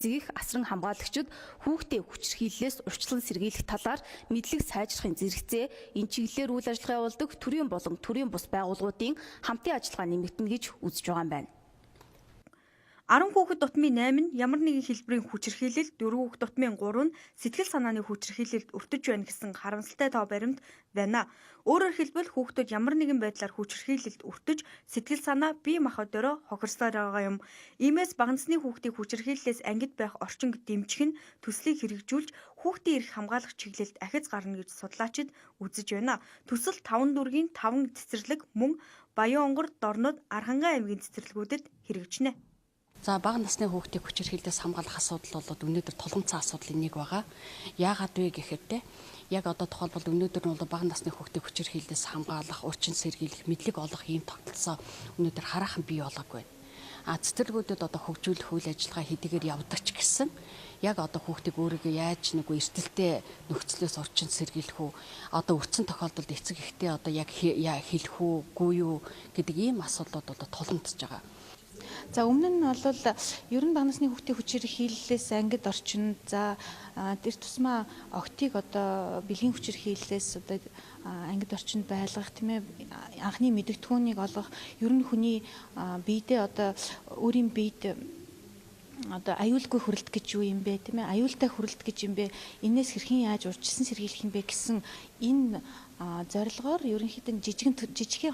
эцэг эх асран хамгаалагчид хүүхдээ хүчирхийллээс урьдчилан сэргийлэх талаар мэдлэг сайжрахын зэрэгцээ энэ чиглэлээр үйл ажиллагаа явуулдаг төрийн болон төрийн бус байгууллагуудын хамтын ажиллагаа нэмэгдэнэ гэж үзэж байгаа юм байна. 10 хүүхэд дутмын 8 нь ямар нэгэн хэлбэрийн хүчирхийлэл, 4 хүүхэд дутмын 3 нь сэтгэл санааны хүчирхийлэлд өртөж байна гэсэн харамсалтай тоо баримт байна. Өөрөөр хэлбэл хүүхдүүд ямар нэгэн байдлаар хүчирхийлэлд өртөж, сэтгэл санаа, бие махбодороо хохирсоор байгаа юм. Иймээс бага насны хүүхдийг хүчирхийллээс ангид байх орчинд дэмжих нь төслийг хэрэгжүүлж, хүүхдийн эрх хамгаалах чиглэлд ахиц гарна гэж судлаачид үзэж байна. Төсөл 5 дүүргийн 5 цэцэрлэг мөн Баян онгор, Дорнод, Архангай аймгийн цэцэрлэгүүдэд хэрэгжинэ. За бага насны хүүхдийг хүчирхийллээс хамгаалах асуудал бол өнөөдөр тулгымцсан асуудлын нэг байгаа. Яагаад вэ гэхээр яг одоо тухайлбал өнөөдөр нь бол бага насны хүүхдийг хүчирхийллээс хамгаалах, урьдчилан сэргийлэх, мэдлэг олох ийм тогтолцоо өнөөдөр хараахан бий болоогүй байна. Цэцэрлэгүүдэд одоо хөгжүүлэх үйл ажиллагаа хэдийгээр явдаг ч гэсэн яг одоо хүүхдийг өөрийгөө яаж нэггүй эрсдэлтэй нөхцлөөс урьдчилан сэргийлэх үү, одоо өрцөн тохиолдолд эцэг эхтэй одоо яг хэлэх үгүй юу гэдэг ийм асуудлууд одоо тулгамдж байгаа. За өмнө нь бол ер нь бага насны хүүхдийн хүчирхийллээс ангид орчинд за тэр тусмаа огтыг одоо бэлгийн хүчирхийллээс одоо ангид орчинд байлгах тийм ээ анхны мэдэгдэхүүнийг олгох ер нь хүний биедээ одоо өөрийн биед одоо аюулгүй хүрэлт гэж юу юм бэ тийм ээ аюултай хүрэлт гэж юм бэ энээс хэрхэн яаж урьдчилан сэргийлэх юм бэ гэсэн энэ зорилгоор ерөнхийдөө жижигхэн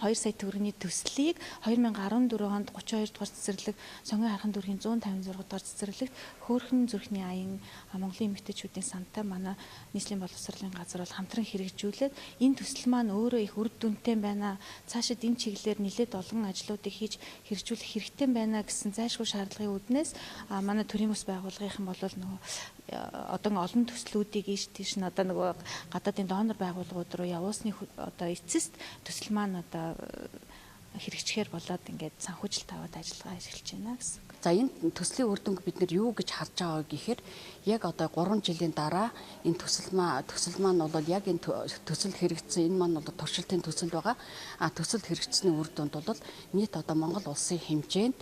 2 сая төгрөгийн төслийг 2014 онд 32 дугаар цэцэрлэг Сонгон хархан дүүргийн 156 дугаар цэцэрлэгт хөөрхөн зүрхний аян Монголын эмэгтэйчүүдийн сантай манай нийслэлийн боловсролын газар бол хамтран хэрэгжүүлээд энэ төсөл маань өөрөө их үр дүнтэй байна. Цаашид энэ чиглэлээр нэлээд олон ажлуудыг хийж хэрэгжүүлэх хэрэгтэй байна гэсэн зайлшгүй шаардлагын үүднээс манай төрийн бас байгууллагын бол нөгөө одоо олон төслүүдийг ийш нь одоо нөгөө гадаадын донор байгууллагууд руу явуулсны одоо эцэст төсөл маань одоо хэрэгжихээр болоод ингээд санхүүжилт аваад ажиллагаа эхэлж байна гэсэн. За энэ төслийн үр дүнг бид нэр юу гэж харж байгаа гэхээр яг одоо 3 жилийн дараа энэ төсөл маань бол яг энэ төсөл хэрэгжсэн энэ маань бол туршилтын төсөл байгаа. Төсөлд хэрэгжсэний үр дүнд бол нийт одоо Монгол улсын хэмжээнд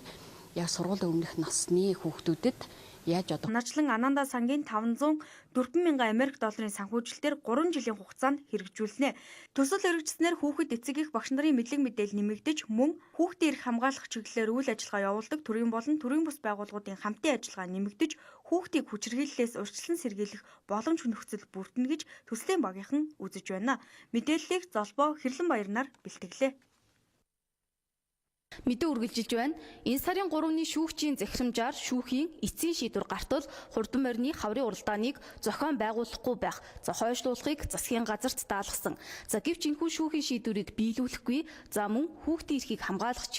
яг сургуулийн өмнөх насны хүүхдүүдэд яаж одоо Начлан Ананда сангийн 504,000 Америк долларын санхүүжилтээр 3 жилийн хугацаанд хэрэгжүүлнэ. Төсөл хэрэгжснээр хүүхэд эцэг эх багш нарын мэдлэг мэдээлэл нэмэгдэж мөн хүүхдийн эрх хамгаалах чиглэлээр үйл ажиллагаа явуулдаг төрийн болон төрийн бус байгууллагуудын хамтын ажиллагаа нэмэгдэж хүүхдийг хүчирхийллээс урьдчилан сэргийлэх боломж нөхцөл бүрдэнэ гэж төслийн багийнхан үзэж байна. Мэдээллийг Золбоо Хэрлэнбаяр нар бэлтгэлээ. Мэдээ үргэлжилж байна. Энэ сарын 3-ны шүүгчийн захирамжаар шүүхийн эцсийн шийдвэр гартал хурдан морины хаврын уралдааныг зохион байгуулахгүй байх хойшлуулахыг засгийн газарт даалгасан. Гэвч энэхүү шүүхийн шийдвэрийг биелүүлэхгүй. Мөн хүүхдийн эрхийг хамгаалах